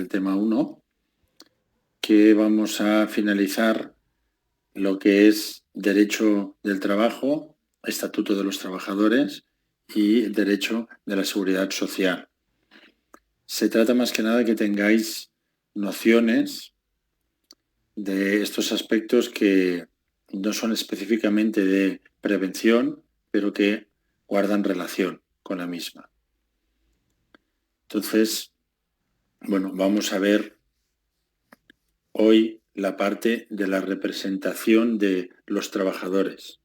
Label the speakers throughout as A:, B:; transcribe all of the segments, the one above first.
A: el tema 1, que vamos a finalizar lo que es Derecho del Trabajo, Estatuto de los Trabajadores y Derecho de la Seguridad Social. Se trata más que nada que tengáis nociones de estos aspectos que no son específicamente de prevención, pero que guardan relación con la misma. Entonces, bueno, vamos a ver hoy la parte de la representación de los trabajadores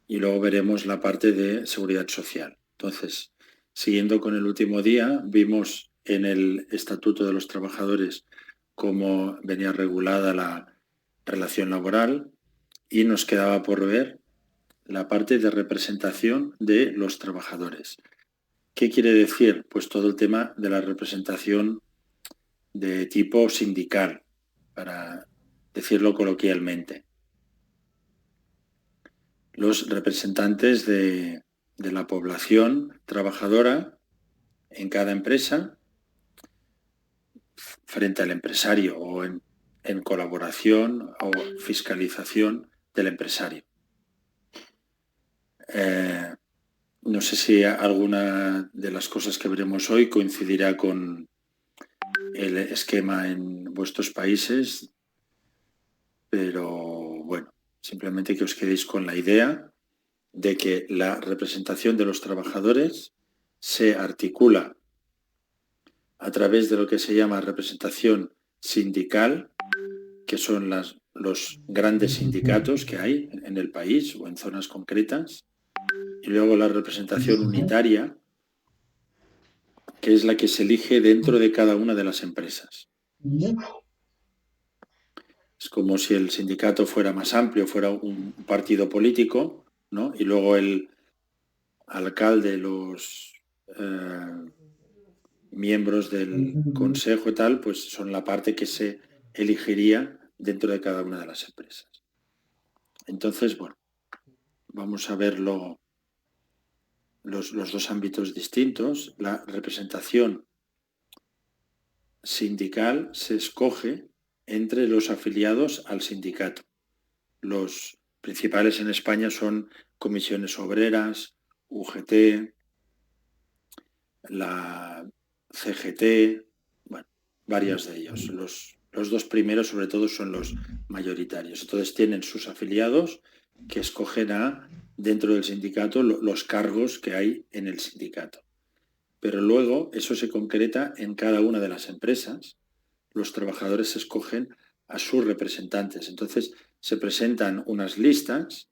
A: y luego veremos la parte de seguridad social. Entonces, siguiendo con el último día, vimos en el Estatuto de los Trabajadores cómo venía regulada la relación laboral y nos quedaba por ver la parte de representación de los trabajadores. ¿Qué quiere decir? Pues todo el tema de la representación de tipo sindical, para decirlo coloquialmente. Los representantes de la población trabajadora en cada empresa frente al empresario o en colaboración o fiscalización del empresario. No sé si alguna de las cosas que veremos hoy coincidirá con el esquema en vuestros países, pero bueno, simplemente que os quedéis con la idea de que la representación de los trabajadores se articula a través de lo que se llama representación sindical, que son los grandes sindicatos que hay en el país o en zonas concretas, y luego la representación unitaria, que es la que se elige dentro de cada una de las empresas. Es como si el sindicato fuera más amplio, fuera un partido político, ¿no? Y luego el alcalde, los miembros del consejo y tal, pues son la parte que se elegiría dentro de cada una de las empresas. Entonces, bueno, vamos a verlo los dos ámbitos distintos. La representación sindical se escoge entre los afiliados al sindicato. Los principales en España son Comisiones Obreras, UGT, la CGT, bueno, varios de ellos. Los dos primeros, sobre todo, son los mayoritarios. Entonces tienen sus afiliados que escogen dentro del sindicato los cargos que hay en el sindicato. Pero luego eso se concreta en cada una de las empresas. Los trabajadores escogen a sus representantes. Entonces se presentan unas listas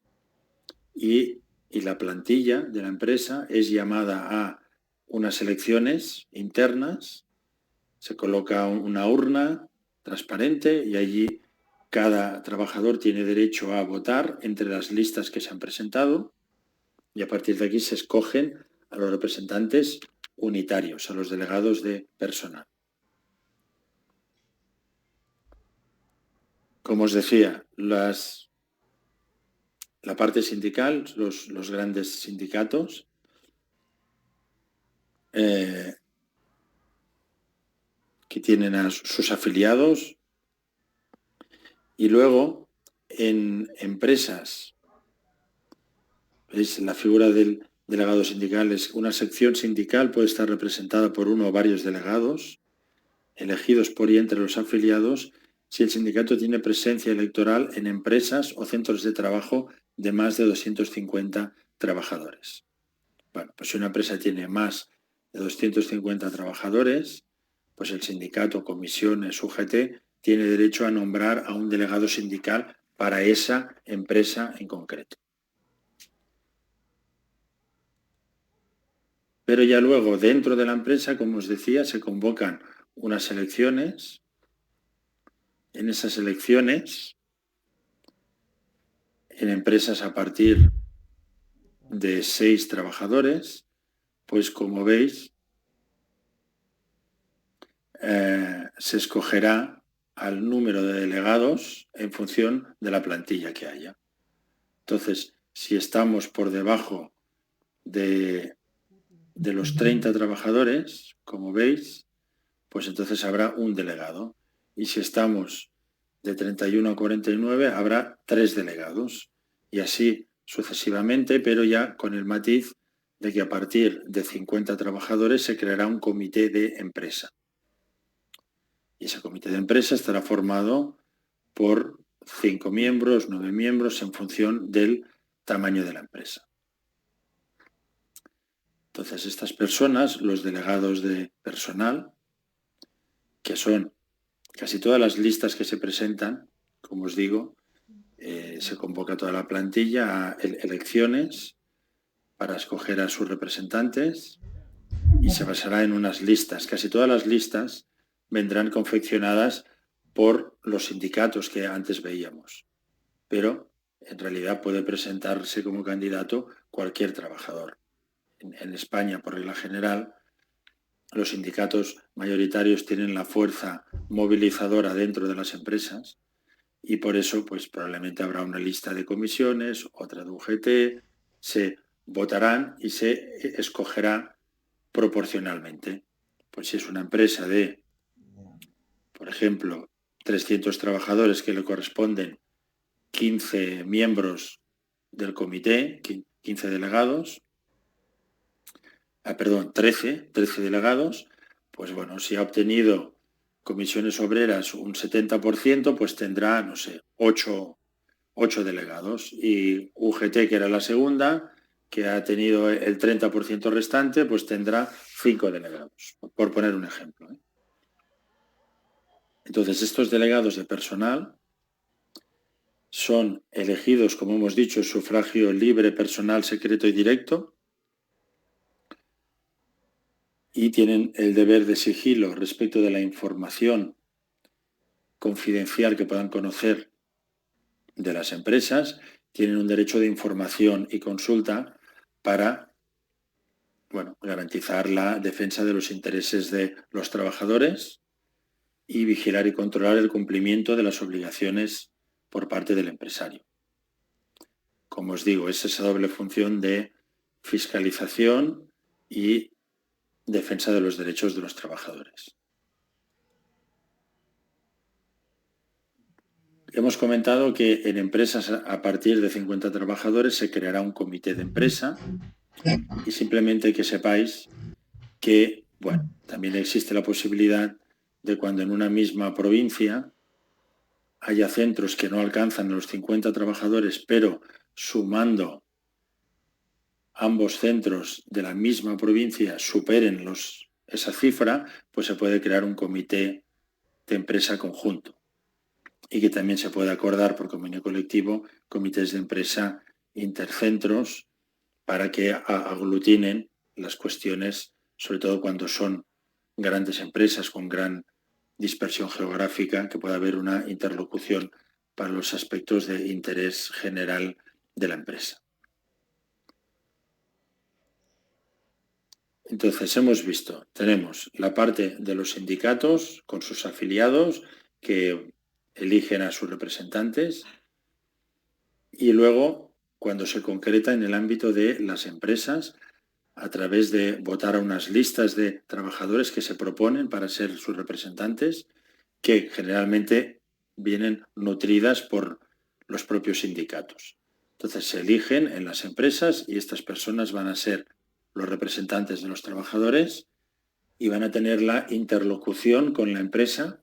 A: y la plantilla de la empresa es llamada a unas elecciones internas, se coloca una urna transparente y allí cada trabajador tiene derecho a votar entre las listas que se han presentado y a partir de aquí se escogen a los representantes unitarios, a los delegados de personal. Como os decía, la parte sindical, los grandes sindicatos, que tienen a sus afiliados, y luego en empresas, ¿veis? La figura del delegado sindical es una sección sindical, puede estar representada por uno o varios delegados elegidos por y entre los afiliados si el sindicato tiene presencia electoral en empresas o centros de trabajo de más de 250 trabajadores. Bueno, pues si una empresa tiene más de 250 trabajadores, pues el sindicato, comisiones, UGT, tiene derecho a nombrar a un delegado sindical para esa empresa en concreto. Pero ya luego, dentro de la empresa, como os decía, se convocan unas elecciones. En esas elecciones, en empresas a partir de 6 trabajadores, pues como veis, se escogerá al número de delegados en función de la plantilla que haya. Entonces, si estamos por debajo de los 30 trabajadores, como veis, pues entonces habrá un delegado. Y si estamos de 31 a 49, habrá 3 delegados. Y así sucesivamente, pero ya con el matiz de que a partir de 50 trabajadores se creará un comité de empresa. Y ese comité de empresa estará formado por 5 miembros, 9 miembros, en función del tamaño de la empresa. Entonces, estas personas, los delegados de personal, que son casi todas las listas que se presentan, como os digo, se convoca toda la plantilla a elecciones para escoger a sus representantes y se basará en unas listas. Casi todas las listas vendrán confeccionadas por los sindicatos que antes veíamos, pero en realidad puede presentarse como candidato cualquier trabajador. En España, por regla general, los sindicatos mayoritarios tienen la fuerza movilizadora dentro de las empresas y por eso pues probablemente habrá una lista de comisiones, otra de UGT, se votarán y se escogerá proporcionalmente. Pues si es una empresa de, por ejemplo, 300 trabajadores que le corresponden 15 miembros del comité, 15 delegados, 13 delegados, pues bueno, si ha obtenido comisiones obreras un 70%, pues tendrá, no sé, 8 delegados. Y UGT, que era la segunda, que ha tenido el 30% restante, pues tendrá 5 delegados, por poner un ejemplo. Entonces, estos delegados de personal son elegidos, como hemos dicho, sufragio libre, personal, secreto y directo, y tienen el deber de sigilo respecto de la información confidencial que puedan conocer de las empresas, tienen un derecho de información y consulta para garantizar la defensa de los intereses de los trabajadores y vigilar y controlar el cumplimiento de las obligaciones por parte del empresario. Como os digo, es esa doble función de fiscalización y defensa de los derechos de los trabajadores. Hemos comentado que en empresas a partir de 50 trabajadores se creará un comité de empresa y simplemente que sepáis que, también existe la posibilidad de cuando en una misma provincia haya centros que no alcanzan los 50 trabajadores, pero sumando ambos centros de la misma provincia superen esa cifra, pues se puede crear un comité de empresa conjunto y que también se puede acordar por convenio colectivo comités de empresa intercentros para que aglutinen las cuestiones, sobre todo cuando son grandes empresas con gran dispersión geográfica, que pueda haber una interlocución para los aspectos de interés general de la empresa. Entonces, hemos visto, tenemos la parte de los sindicatos con sus afiliados que eligen a sus representantes y luego, cuando se concreta en el ámbito de las empresas, a través de votar a unas listas de trabajadores que se proponen para ser sus representantes, que generalmente vienen nutridas por los propios sindicatos. Entonces se eligen en las empresas y estas personas van a ser los representantes de los trabajadores y van a tener la interlocución con la empresa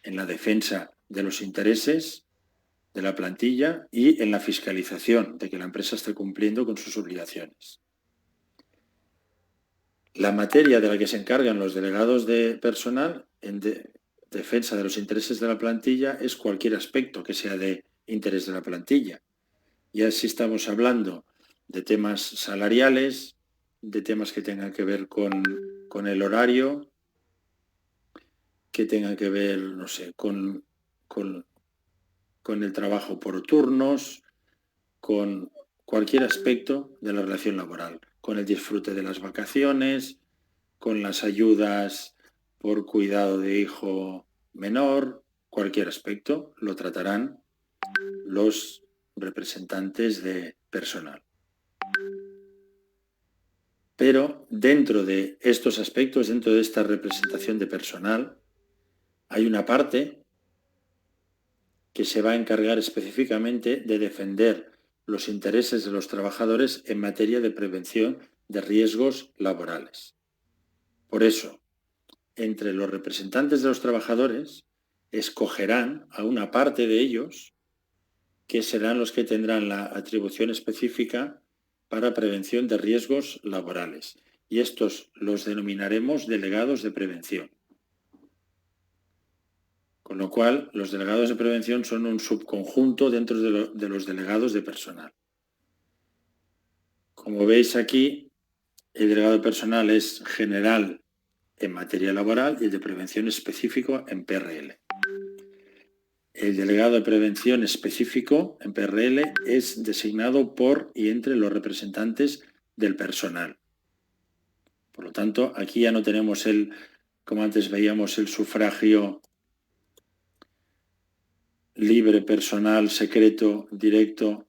A: en la defensa de los intereses de la plantilla y en la fiscalización de que la empresa esté cumpliendo con sus obligaciones. La materia de la que se encargan los delegados de personal en defensa de los intereses de la plantilla es cualquier aspecto que sea de interés de la plantilla. Ya si estamos hablando de temas salariales, de temas que tengan que ver con el horario, que tengan que ver, no sé, con el trabajo por turnos, con cualquier aspecto de la relación laboral, con el disfrute de las vacaciones, con las ayudas por cuidado de hijo menor, cualquier aspecto, lo tratarán los representantes de personal. Pero dentro de estos aspectos, dentro de esta representación de personal, hay una parte que se va a encargar específicamente de defender los intereses de los trabajadores en materia de prevención de riesgos laborales. Por eso, entre los representantes de los trabajadores, escogerán a una parte de ellos que serán los que tendrán la atribución específica para prevención de riesgos laborales. Y estos los denominaremos delegados de prevención. Con lo cual, los delegados de prevención son un subconjunto dentro de los delegados de personal. Como veis aquí, el delegado de personal es general en materia laboral y el de prevención específico en PRL. El delegado de prevención específico en PRL es designado por y entre los representantes del personal. Por lo tanto, aquí ya no tenemos como antes veíamos, el sufragio libre, personal, secreto, directo,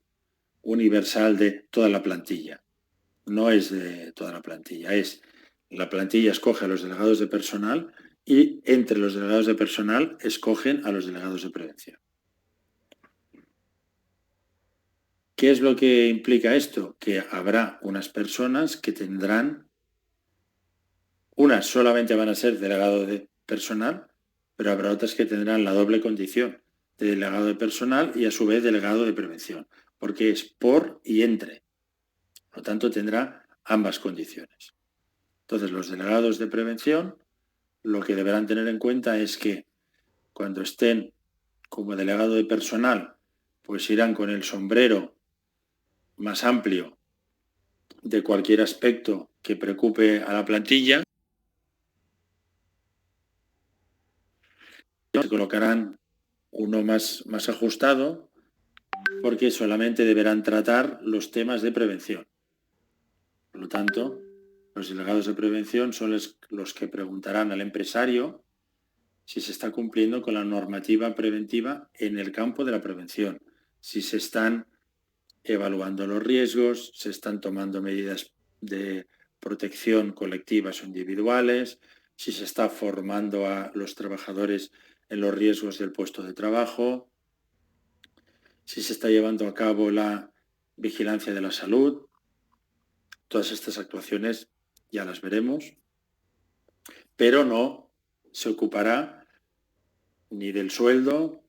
A: universal de toda la plantilla. No es de toda la plantilla, la plantilla escoge a los delegados de personal y entre los delegados de personal escogen a los delegados de prevención. ¿Qué es lo que implica esto? Que habrá unas personas que tendrán, unas solamente van a ser delegado de personal, pero habrá otras que tendrán la doble condición de delegado de personal y a su vez delegado de prevención, porque es por y entre. Por lo tanto, tendrá ambas condiciones. Entonces, los delegados de prevención lo que deberán tener en cuenta es que cuando estén como delegado de personal, pues irán con el sombrero más amplio de cualquier aspecto que preocupe a la plantilla. Se colocarán uno más ajustado porque solamente deberán tratar los temas de prevención. Por lo tanto, los delegados de prevención son los que preguntarán al empresario si se está cumpliendo con la normativa preventiva en el campo de la prevención, si se están evaluando los riesgos, se están tomando medidas de protección colectivas o individuales, si se está formando a los trabajadores en los riesgos del puesto de trabajo, si se está llevando a cabo la vigilancia de la salud. Todas estas actuaciones ya las veremos, pero no se ocupará ni del sueldo,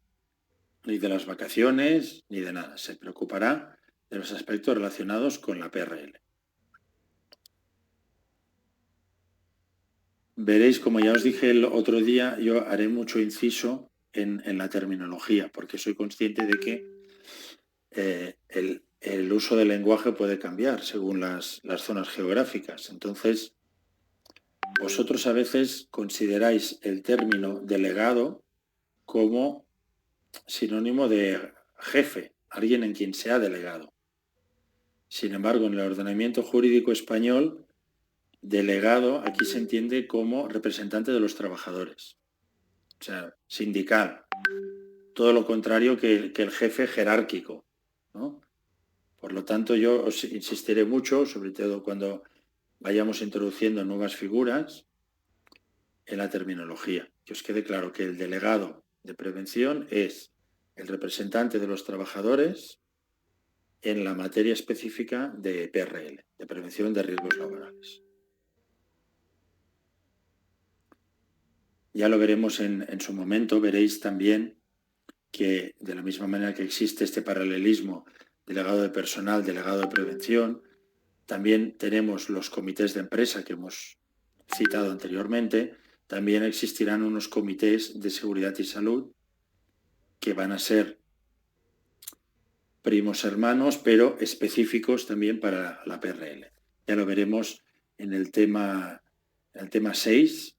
A: ni de las vacaciones, ni de nada. Se preocupará de los aspectos relacionados con la PRL. Veréis, como ya os dije el otro día, yo haré mucho inciso en la terminología, porque soy consciente de que el uso del lenguaje puede cambiar según las zonas geográficas. Entonces, vosotros a veces consideráis el término delegado como sinónimo de jefe, alguien en quien se ha delegado. Sin embargo, en el ordenamiento jurídico español, delegado aquí se entiende como representante de los trabajadores, o sea, sindical. Todo lo contrario que el jefe jerárquico, ¿no? Por lo tanto, yo os insistiré mucho, sobre todo cuando vayamos introduciendo nuevas figuras, en la terminología. Que os quede claro que el delegado de prevención es el representante de los trabajadores en la materia específica de PRL, de prevención de riesgos laborales. Ya lo veremos en su momento, veréis también que de la misma manera que existe este paralelismo delegado de personal, delegado de prevención, también tenemos los comités de empresa que hemos citado anteriormente, también existirán unos comités de seguridad y salud que van a ser primos hermanos, pero específicos también para la PRL. Ya lo veremos en el tema 6.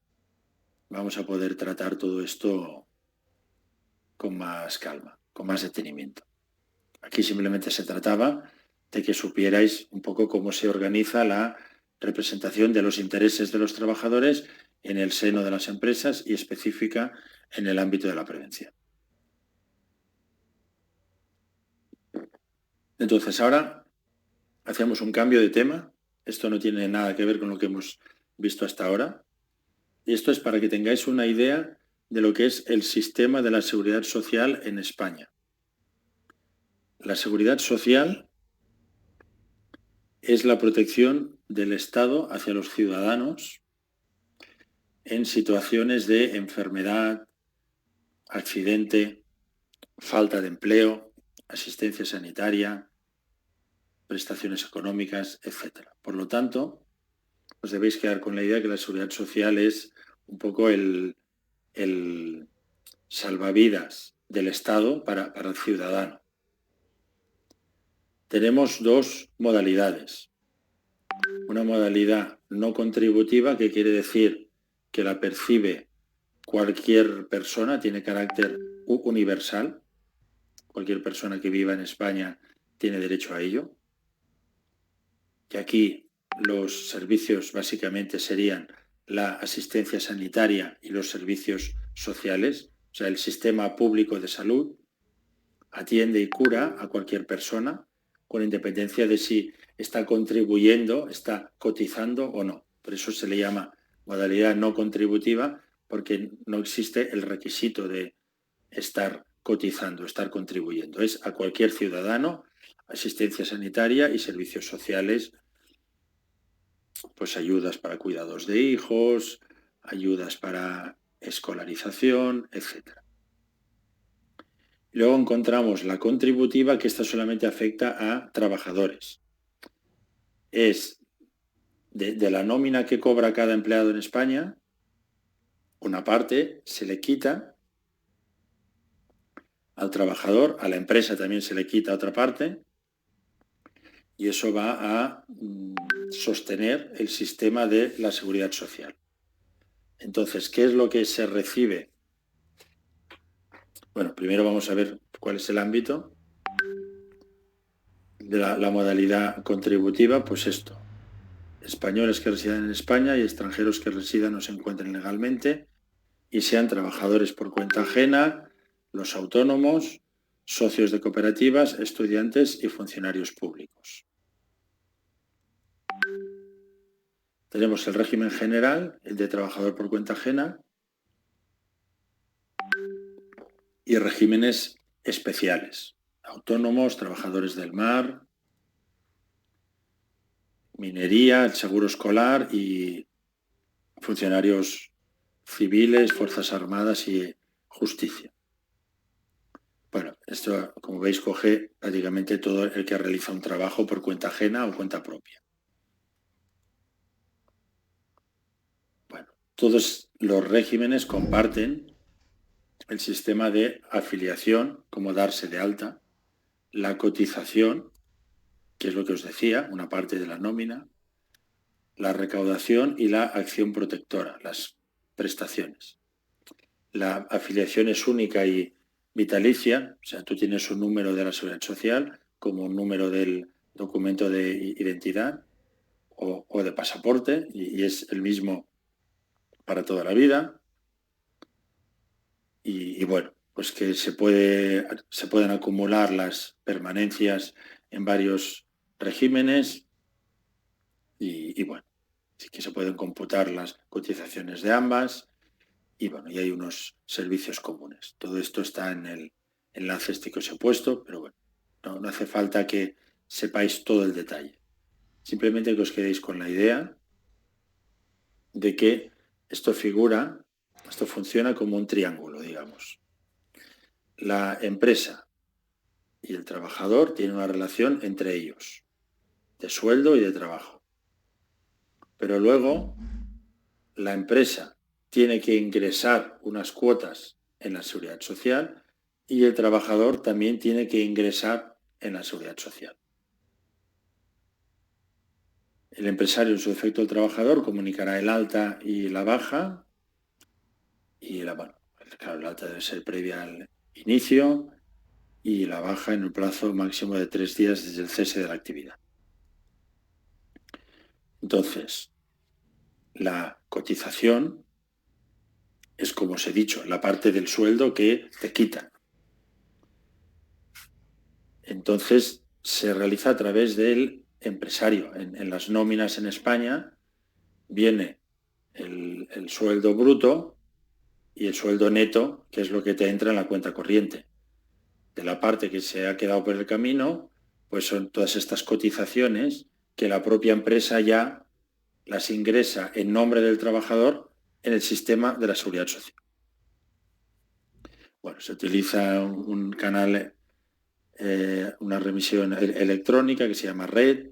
A: Vamos a poder tratar todo esto con más calma, con más detenimiento. Aquí simplemente se trataba de que supierais un poco cómo se organiza la representación de los intereses de los trabajadores en el seno de las empresas y específica en el ámbito de la prevención. Entonces ahora hacemos un cambio de tema Esto no tiene nada que ver con lo que hemos visto hasta ahora. Y esto es para que tengáis una idea de lo que es el sistema de la seguridad social en España. La seguridad social es la protección del Estado hacia los ciudadanos en situaciones de enfermedad, accidente, falta de empleo, asistencia sanitaria, prestaciones económicas, etc. Por lo tanto, os debéis quedar con la idea que la seguridad social es un poco el salvavidas del Estado para el ciudadano. Tenemos dos modalidades. Una modalidad no contributiva, que quiere decir que la percibe cualquier persona, tiene carácter universal. Cualquier persona que viva en España tiene derecho a ello. Y aquí los servicios básicamente serían la asistencia sanitaria y los servicios sociales. O sea, el sistema público de salud atiende y cura a cualquier persona con independencia de si está contribuyendo, está cotizando o no. Por eso se le llama modalidad no contributiva, porque no existe el requisito de estar cotizando, estar contribuyendo. Es a cualquier ciudadano, asistencia sanitaria y servicios sociales, pues ayudas para cuidados de hijos, ayudas para escolarización, etc. Luego encontramos la contributiva, que esta solamente afecta a trabajadores. Es de la nómina que cobra cada empleado en España, una parte se le quita al trabajador, a la empresa también se le quita otra parte, y eso va a sostener el sistema de la seguridad social. Entonces, ¿qué es lo que se recibe? Bueno, primero vamos a ver cuál es el ámbito de la modalidad contributiva. Pues esto: españoles que residan en España y extranjeros que residan o se encuentren legalmente y sean trabajadores por cuenta ajena, los autónomos, socios de cooperativas, estudiantes y funcionarios públicos. Tenemos el régimen general, el de trabajador por cuenta ajena, y regímenes especiales: autónomos, trabajadores del mar, minería, el seguro escolar y funcionarios civiles, fuerzas armadas y justicia. Bueno, esto, como veis, coge prácticamente todo el que realiza un trabajo por cuenta ajena o cuenta propia. Bueno, todos los regímenes comparten el sistema de afiliación, como darse de alta, la cotización, que es lo que os decía, una parte de la nómina, la recaudación y la acción protectora, las prestaciones. La afiliación es única y vitalicia, o sea, tú tienes un número de la Seguridad Social como un número del documento de identidad o de pasaporte, y es el mismo para toda la vida. Y bueno, pues que se pueden acumular las permanencias en varios regímenes y bueno, sí que se pueden computar las cotizaciones de ambas y bueno, y hay unos servicios comunes. Todo esto está en el enlace este que os he puesto, pero bueno, no hace falta que sepáis todo el detalle. Simplemente que os quedéis con la idea de que esto funciona como un triángulo, digamos. La empresa y el trabajador tienen una relación entre ellos, de sueldo y de trabajo. Pero luego la empresa tiene que ingresar unas cuotas en la seguridad social y el trabajador también tiene que ingresar en la seguridad social. El empresario, en su defecto el trabajador, comunicará el alta y la baja, y claro, el alta debe ser previa al inicio y la baja en el plazo máximo de 3 días desde el cese de la actividad. Entonces, la cotización es, como os he dicho, la parte del sueldo que te quitan. Entonces, se realiza a través del empresario. En las nóminas en España viene el sueldo bruto y el sueldo neto, que es lo que te entra en la cuenta corriente. De la parte que se ha quedado por el camino, pues son todas estas cotizaciones que la propia empresa ya las ingresa en nombre del trabajador en el sistema de la seguridad social. Bueno, se utiliza un canal, una remisión electrónica que se llama RED.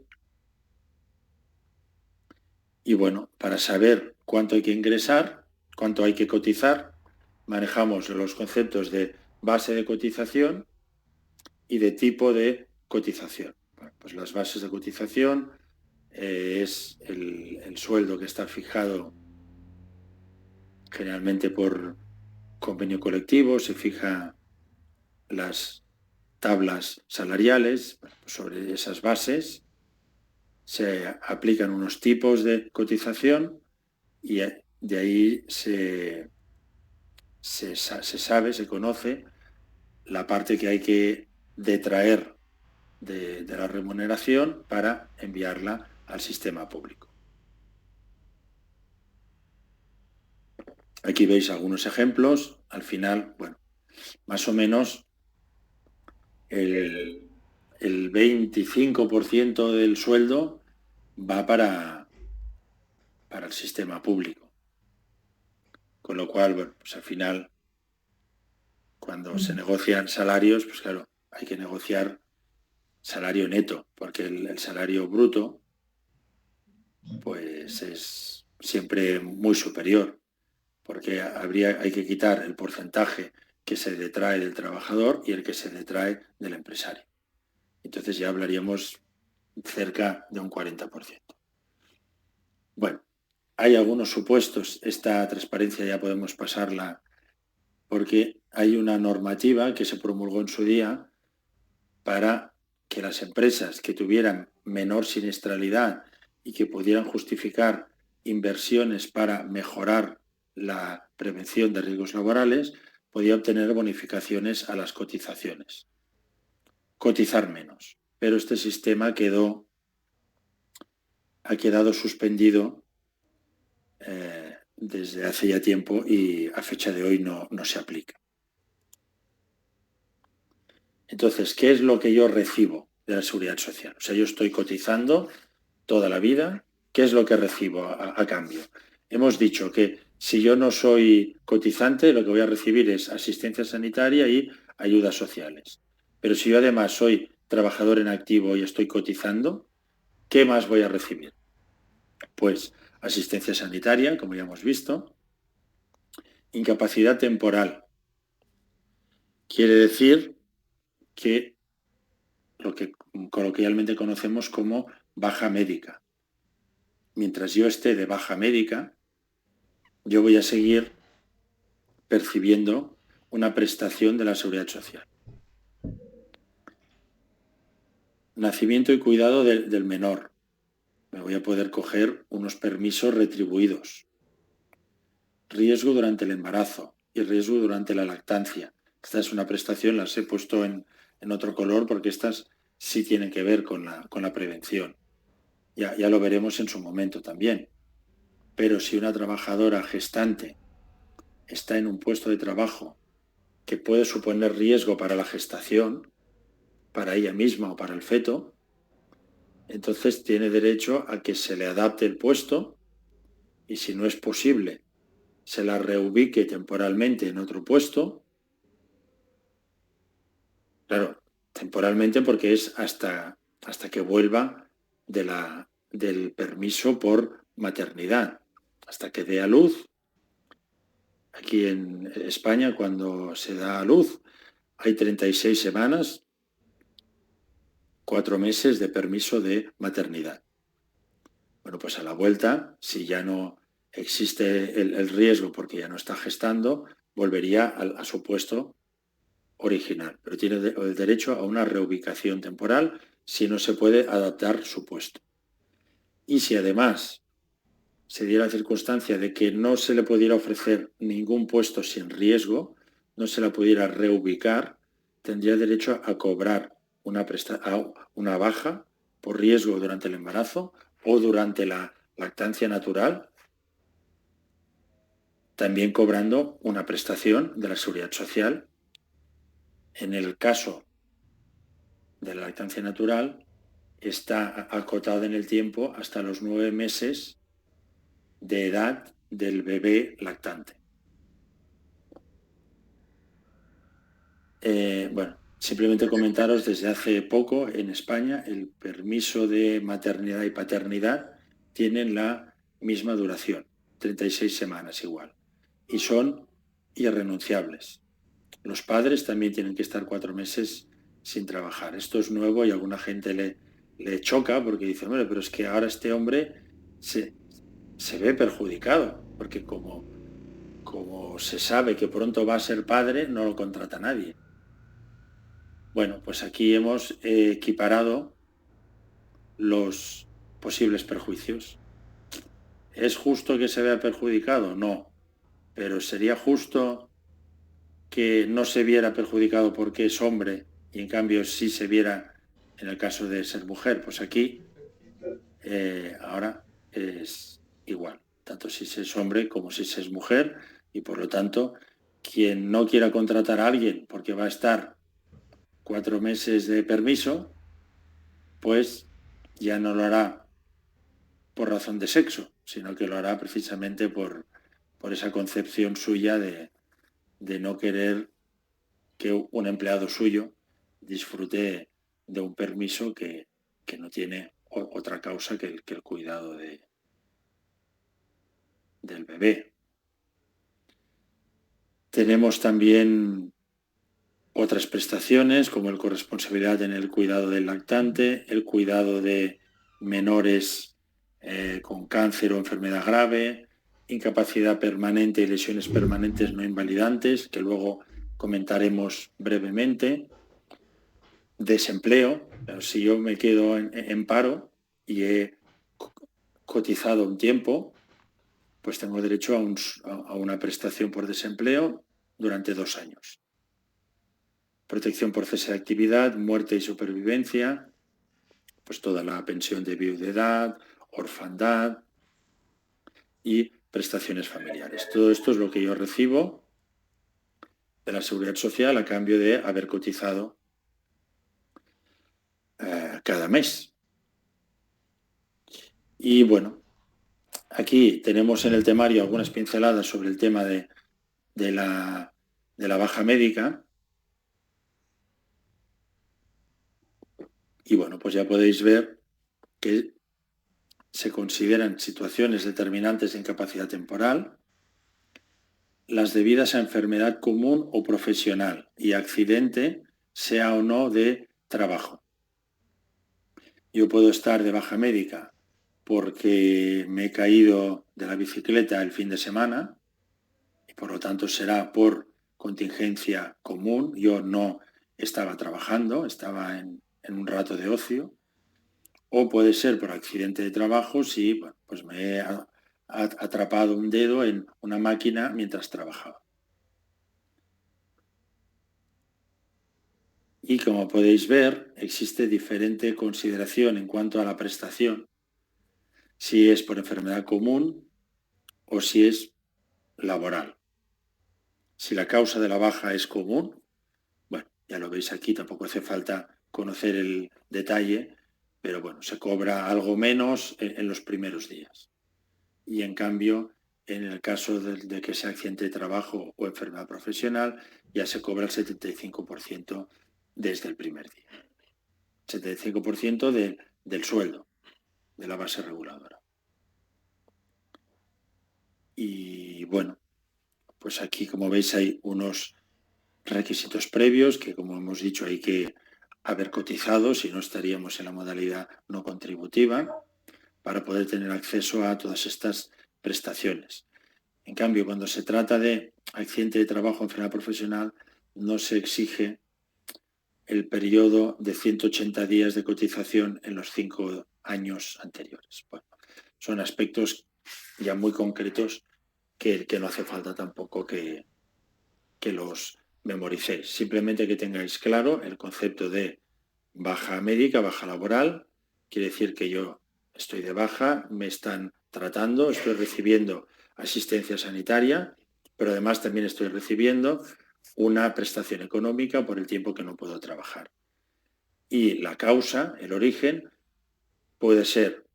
A: Y bueno, para saber cuánto hay que ingresar, cuánto hay que cotizar, manejamos los conceptos de base de cotización y de tipo de cotización. Bueno, pues las bases de cotización es el sueldo que está fijado generalmente por convenio colectivo, se fija las tablas salariales. Bueno, pues sobre esas bases se aplican unos tipos de cotización y de ahí se sabe, se conoce la parte que hay que detraer de la remuneración para enviarla al sistema público. Aquí veis algunos ejemplos. Al final, bueno, más o menos el 25% del sueldo va para el sistema público. Con lo cual, bueno, pues al final, cuando se negocian salarios, pues claro, hay que negociar salario neto, porque el salario bruto pues es siempre muy superior, porque hay que quitar el porcentaje que se detrae del trabajador y el que se detrae del empresario. Entonces ya hablaríamos cerca de un 40%. Bueno, hay algunos supuestos, esta transparencia ya podemos pasarla, porque hay una normativa que se promulgó en su día para que las empresas que tuvieran menor siniestralidad y que pudieran justificar inversiones para mejorar la prevención de riesgos laborales, podía obtener bonificaciones a las cotizaciones. Cotizar menos. Pero este sistema ha quedado suspendido desde hace ya tiempo y a fecha de hoy no se aplica. Entonces, ¿qué es lo que yo recibo de la seguridad social? O sea, yo estoy cotizando toda la vida. ¿Qué es lo que recibo a cambio? Hemos dicho que si yo no soy cotizante, lo que voy a recibir es asistencia sanitaria y ayudas sociales. Pero si yo además soy trabajador en activo y estoy cotizando, ¿qué más voy a recibir? Pues asistencia sanitaria, como ya hemos visto, incapacidad temporal. Quiere decir que lo que coloquialmente conocemos como baja médica. Mientras yo esté de baja médica, yo voy a seguir percibiendo una prestación de la seguridad social. Nacimiento y cuidado del menor. Me voy a poder coger unos permisos retribuidos. Riesgo durante el embarazo y riesgo durante la lactancia. Esta es una prestación, las he puesto en otro color porque estas sí tienen que ver con la prevención. Ya lo veremos en su momento también. Pero si una trabajadora gestante está en un puesto de trabajo que puede suponer riesgo para la gestación, para ella misma o para el feto, entonces tiene derecho a que se le adapte el puesto y si no es posible, se la reubique temporalmente en otro puesto. Claro, temporalmente porque es hasta que vuelva del permiso por maternidad, hasta que dé a luz. Aquí en España, cuando se da a luz, hay 36 semanas, 4 meses de permiso de maternidad. Bueno, pues a la vuelta, si ya no existe el riesgo porque ya no está gestando, volvería a su puesto original, pero tiene el derecho a una reubicación temporal si no se puede adaptar su puesto. Y si además se diera la circunstancia de que no se le pudiera ofrecer ningún puesto sin riesgo, no se la pudiera reubicar, tendría derecho a cobrar una baja por riesgo durante el embarazo o durante la lactancia natural, también cobrando una prestación de la Seguridad Social. En el caso de la lactancia natural, está acotada en el tiempo hasta los 9 meses de edad del bebé lactante. Bueno, simplemente comentaros, desde hace poco en España el permiso de maternidad y paternidad tienen la misma duración, 36 semanas igual, y son irrenunciables. Los padres también tienen que estar 4 meses sin trabajar. Esto es nuevo y a alguna gente le choca porque dice, bueno, pero es que ahora este hombre se ve perjudicado, porque como se sabe que pronto va a ser padre, no lo contrata nadie. Bueno, pues aquí hemos equiparado los posibles perjuicios. ¿Es justo que se vea perjudicado? No, pero sería justo que no se viera perjudicado porque es hombre y en cambio sí se viera en el caso de ser mujer. Pues aquí ahora es igual, tanto si se es hombre como si se es mujer, y por lo tanto quien no quiera contratar a alguien porque va a estar 4 meses de permiso, pues ya no lo hará por razón de sexo, sino que lo hará precisamente por esa concepción suya de no querer que un empleado suyo disfrute de un permiso que no tiene otra causa que el cuidado del bebé. Tenemos también otras prestaciones como el corresponsabilidad en el cuidado del lactante, el cuidado de menores con cáncer o enfermedad grave, incapacidad permanente y lesiones permanentes no invalidantes, que luego comentaremos brevemente, desempleo. Si yo me quedo en paro y he cotizado un tiempo, pues tengo derecho a una prestación por desempleo durante 2 años. Protección por cese de actividad, muerte y supervivencia, pues toda la pensión de viudedad, orfandad y prestaciones familiares. Todo esto es lo que yo recibo de la Seguridad Social a cambio de haber cotizado cada mes. Y bueno, aquí tenemos en el temario algunas pinceladas sobre el tema de la baja médica. Y bueno, pues ya podéis ver que se consideran situaciones determinantes de incapacidad temporal, las debidas a enfermedad común o profesional y accidente, sea o no de trabajo. Yo puedo estar de baja médica porque me he caído de la bicicleta el fin de semana y por lo tanto será por contingencia común. Yo no estaba trabajando, estaba en un rato de ocio. O puede ser por accidente de trabajo si pues me he atrapado un dedo en una máquina mientras trabajaba. Y como podéis ver, existe diferente consideración en cuanto a la prestación, si es por enfermedad común o si es laboral. Si la causa de la baja es común, bueno, ya lo veis aquí, tampoco hace falta conocer el detalle, pero bueno, se cobra algo menos en los primeros días. Y en cambio, en el caso de que sea accidente de trabajo o enfermedad profesional, ya se cobra el 75% desde el primer día. 75% del sueldo, de la base reguladora. Y bueno, pues aquí, como veis, hay unos requisitos previos que, como hemos dicho, hay que haber cotizado, si no estaríamos en la modalidad no contributiva, para poder tener acceso a todas estas prestaciones. En cambio, cuando se trata de accidente de trabajo o enfermedad profesional, no se exige el periodo de 180 días de cotización en los 5 años anteriores. Bueno, son aspectos ya muy concretos que no hace falta tampoco que los memoricéis. Simplemente que tengáis claro el concepto de baja médica, baja laboral, quiere decir que yo estoy de baja, me están tratando, estoy recibiendo asistencia sanitaria, pero además también estoy recibiendo una prestación económica por el tiempo que no puedo trabajar. Y la causa, el origen, puede ser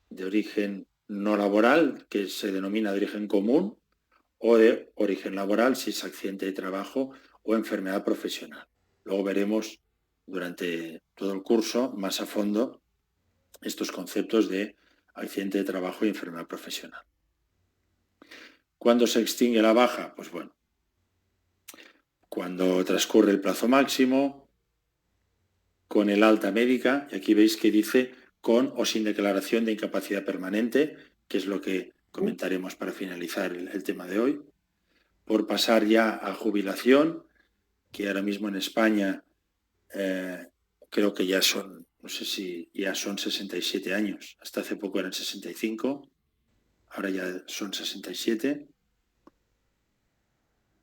A: de origen no laboral, que se denomina de origen común, o de origen laboral, si es accidente de trabajo o enfermedad profesional. Luego veremos durante todo el curso más a fondo estos conceptos de accidente de trabajo y enfermedad profesional. ¿Cuándo se extingue la baja? Pues bueno, cuando transcurre el plazo máximo, con el alta médica, y aquí veis que dice con o sin declaración de incapacidad permanente, que es lo que comentaremos para finalizar el tema de hoy, por pasar ya a jubilación, que ahora mismo en España creo que ya son, no sé si ya son 67 años, hasta hace poco eran 65, ahora ya son 67.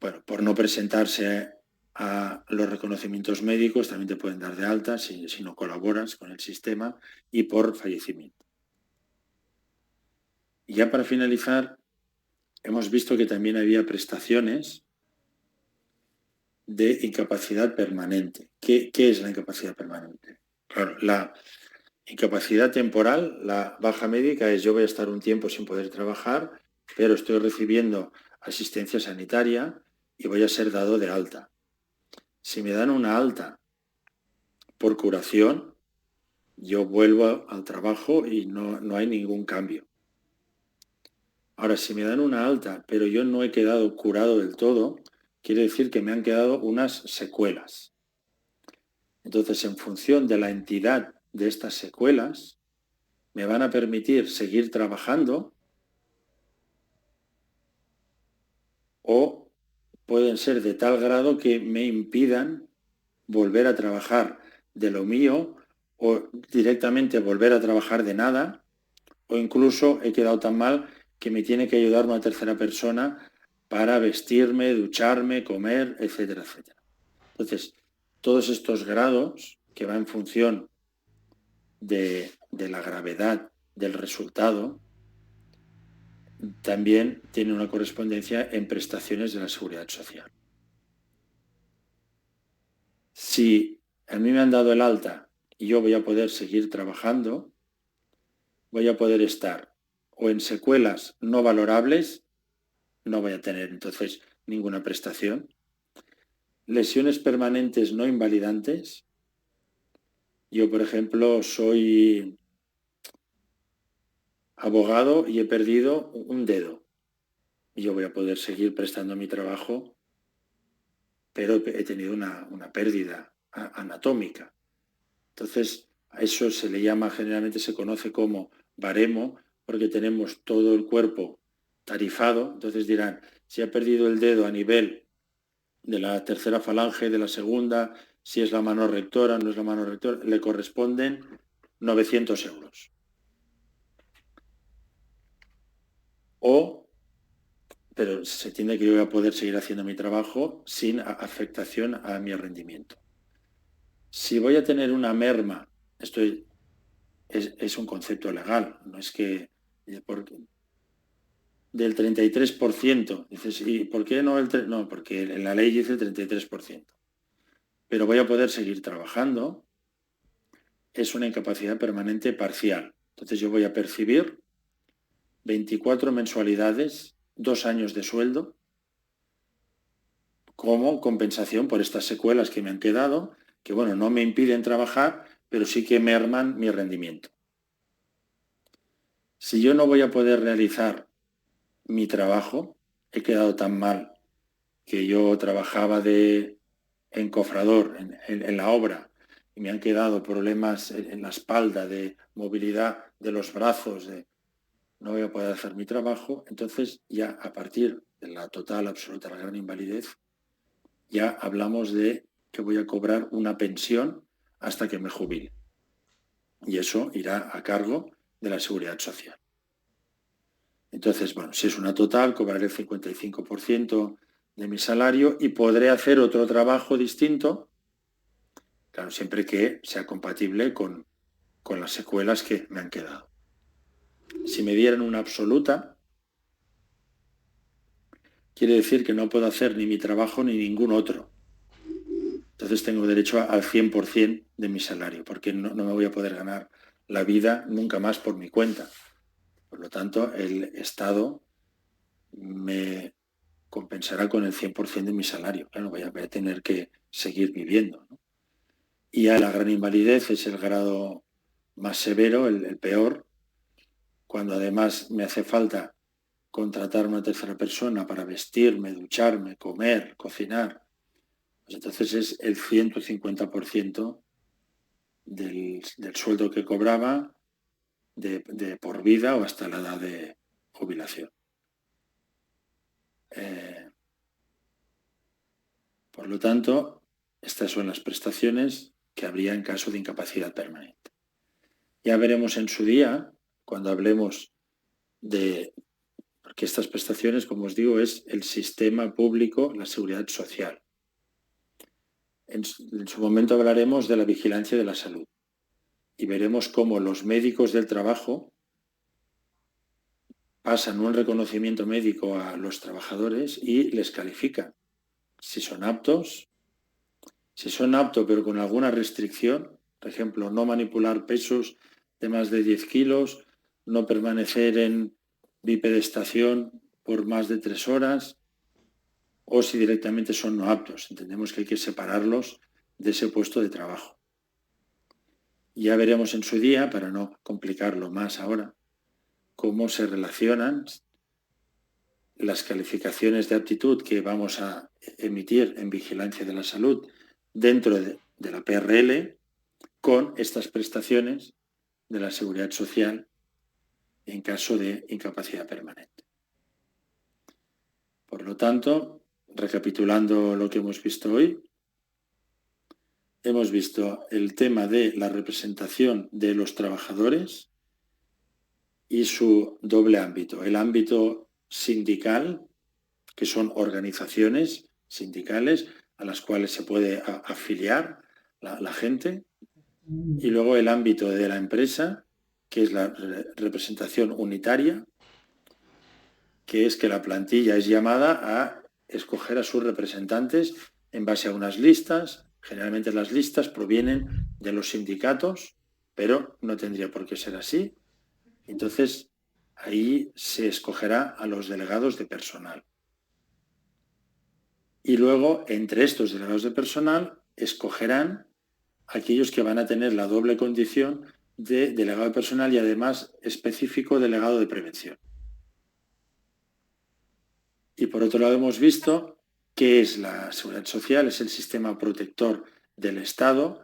A: Bueno, por no presentarse a los reconocimientos médicos, también te pueden dar de alta si no colaboras con el sistema, y por fallecimiento. Y ya para finalizar, hemos visto que también había prestaciones de incapacidad permanente. ¿Qué es la incapacidad permanente? Claro, la incapacidad temporal, la baja médica, es yo voy a estar un tiempo sin poder trabajar, pero estoy recibiendo asistencia sanitaria y voy a ser dado de alta. Si me dan una alta por curación, yo vuelvo al trabajo y no hay ningún cambio. Ahora, si me dan una alta, pero yo no he quedado curado del todo, quiere decir que me han quedado unas secuelas. Entonces, en función de la entidad de estas secuelas, me van a permitir seguir trabajando o pueden ser de tal grado que me impidan volver a trabajar de lo mío o directamente volver a trabajar de nada, o incluso he quedado tan mal que me tiene que ayudar una tercera persona para vestirme, ducharme, comer, etcétera, etcétera. Entonces, todos estos grados que van en función de la gravedad del resultado también tienen una correspondencia en prestaciones de la seguridad social. Si a mí me han dado el alta y yo voy a poder seguir trabajando, voy a poder estar o en secuelas no valorables, no voy a tener entonces ninguna prestación. Lesiones permanentes no invalidantes. Yo, por ejemplo, soy abogado y he perdido un dedo. Y yo voy a poder seguir prestando mi trabajo, pero he tenido una pérdida anatómica. Entonces, a eso se le llama, generalmente se conoce como baremo, porque tenemos todo el cuerpo tarifado. Entonces dirán, si ha perdido el dedo a nivel de la tercera falange, de la segunda, si es la mano rectora, no es la mano rectora, le corresponden 900 euros. Pero se entiende que yo voy a poder seguir haciendo mi trabajo sin afectación a mi rendimiento. Si voy a tener una merma, esto es un concepto legal, no es que del 33%, dices, ¿y por qué no el 3%? No, porque en la ley dice el 33%. Pero voy a poder seguir trabajando, es una incapacidad permanente parcial. Entonces yo voy a percibir 24 mensualidades, 2 años de sueldo, como compensación por estas secuelas que me han quedado, que bueno, no me impiden trabajar, pero sí que merman mi rendimiento. Si yo no voy a poder realizar mi trabajo, he quedado tan mal que yo trabajaba de encofrador en la obra y me han quedado problemas en la espalda, de movilidad de los brazos, no voy a poder hacer mi trabajo, entonces ya a partir de la total, absoluta, la gran invalidez, ya hablamos de que voy a cobrar una pensión hasta que me jubile. Y eso irá a cargo de la seguridad social. Entonces, bueno, si es una total, cobraré el 55% de mi salario y podré hacer otro trabajo distinto, claro, siempre que sea compatible con con las secuelas que me han quedado. Si me dieran una absoluta, quiere decir que no puedo hacer ni mi trabajo ni ningún otro. Entonces tengo derecho al 100% de mi salario, porque no me voy a poder ganar la vida nunca más por mi cuenta. Por lo tanto, el Estado me compensará con el 100% de mi salario. Claro, voy a tener que seguir viviendo, ¿no? Y ya la gran invalidez es el grado más severo, el peor, cuando además me hace falta contratar a una tercera persona para vestirme, ducharme, comer, cocinar. Pues entonces es el 150% del sueldo que cobraba de por vida o hasta la edad de jubilación. Por lo tanto, estas son las prestaciones que habría en caso de incapacidad permanente. Ya veremos en su día, cuando hablemos de... Porque estas prestaciones, como os digo, es el sistema público, la seguridad social. En su momento hablaremos de la vigilancia de la salud y veremos cómo los médicos del trabajo pasan un reconocimiento médico a los trabajadores y les califican. Si son aptos pero con alguna restricción, por ejemplo, no manipular pesos de más de 10 kilos, no permanecer en bipedestación por más de 3 horas, o si directamente son no aptos. Entendemos que hay que separarlos de ese puesto de trabajo. Ya veremos en su día, para no complicarlo más ahora, cómo se relacionan las calificaciones de aptitud que vamos a emitir en vigilancia de la salud dentro de la PRL con estas prestaciones de la seguridad social en caso de incapacidad permanente. Por lo tanto, recapitulando lo que hemos visto hoy, hemos visto el tema de la representación de los trabajadores y su doble ámbito. El ámbito sindical, que son organizaciones sindicales a las cuales se puede afiliar la gente, y luego el ámbito de la empresa, que es la representación unitaria, que es que la plantilla es llamada a escoger a sus representantes en base a unas listas. Generalmente las listas provienen de los sindicatos, pero no tendría por qué ser así. Entonces, ahí se escogerá a los delegados de personal. Y luego, entre estos delegados de personal, escogerán aquellos que van a tener la doble condición de delegado de personal y además específico delegado de prevención. Y por otro lado hemos visto qué es la seguridad social, es el sistema protector del Estado,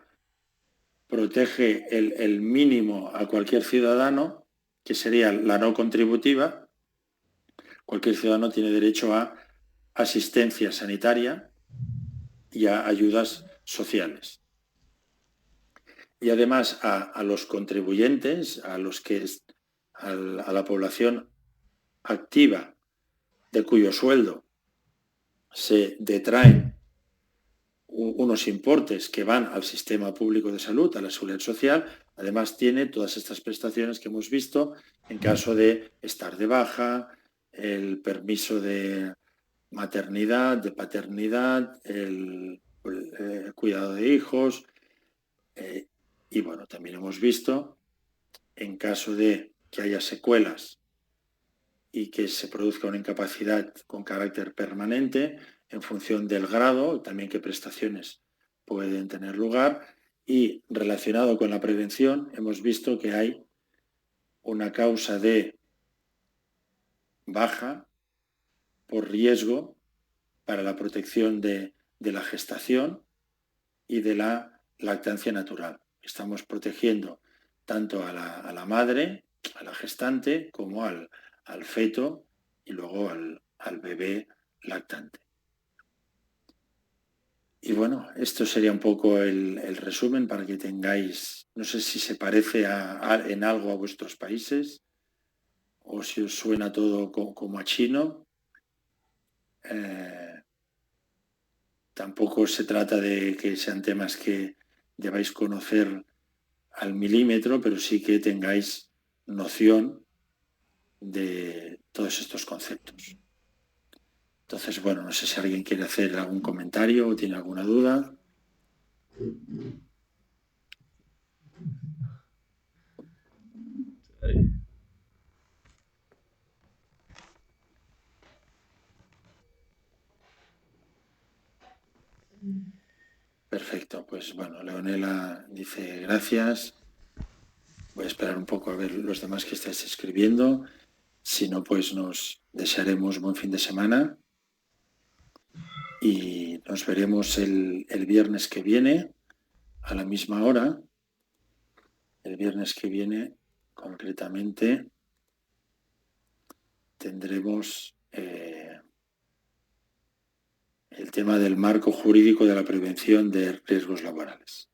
A: protege el mínimo a cualquier ciudadano, que sería la no contributiva. Cualquier ciudadano tiene derecho a asistencia sanitaria y a ayudas sociales. Y además a los contribuyentes, a la población activa de cuyo sueldo se detraen unos importes que van al sistema público de salud, a la seguridad social. Además tiene todas estas prestaciones que hemos visto en caso de estar de baja, el permiso de maternidad, de paternidad, el cuidado de hijos. Y bueno, también hemos visto en caso de que haya secuelas y que se produzca una incapacidad con carácter permanente, en función del grado, también qué prestaciones pueden tener lugar. Y relacionado con la prevención, hemos visto que hay una causa de baja por riesgo para la protección de la gestación y de la lactancia natural. Estamos protegiendo tanto a la madre, a la gestante, como al feto y luego al bebé lactante. Y bueno, esto sería un poco el resumen para que tengáis, no sé si se parece en algo a vuestros países o si os suena todo como a chino. Tampoco se trata de que sean temas que debáis conocer al milímetro, pero sí que tengáis noción de todos estos conceptos. Entonces, bueno, no sé si alguien quiere hacer algún comentario o tiene alguna duda. Perfecto, pues bueno, Leonela dice gracias. Voy a esperar un poco a ver los demás que estáis escribiendo. Si no, pues nos desearemos buen fin de semana y nos veremos el viernes que viene a la misma hora. El viernes que viene, concretamente, tendremos el tema del marco jurídico de la prevención de riesgos laborales.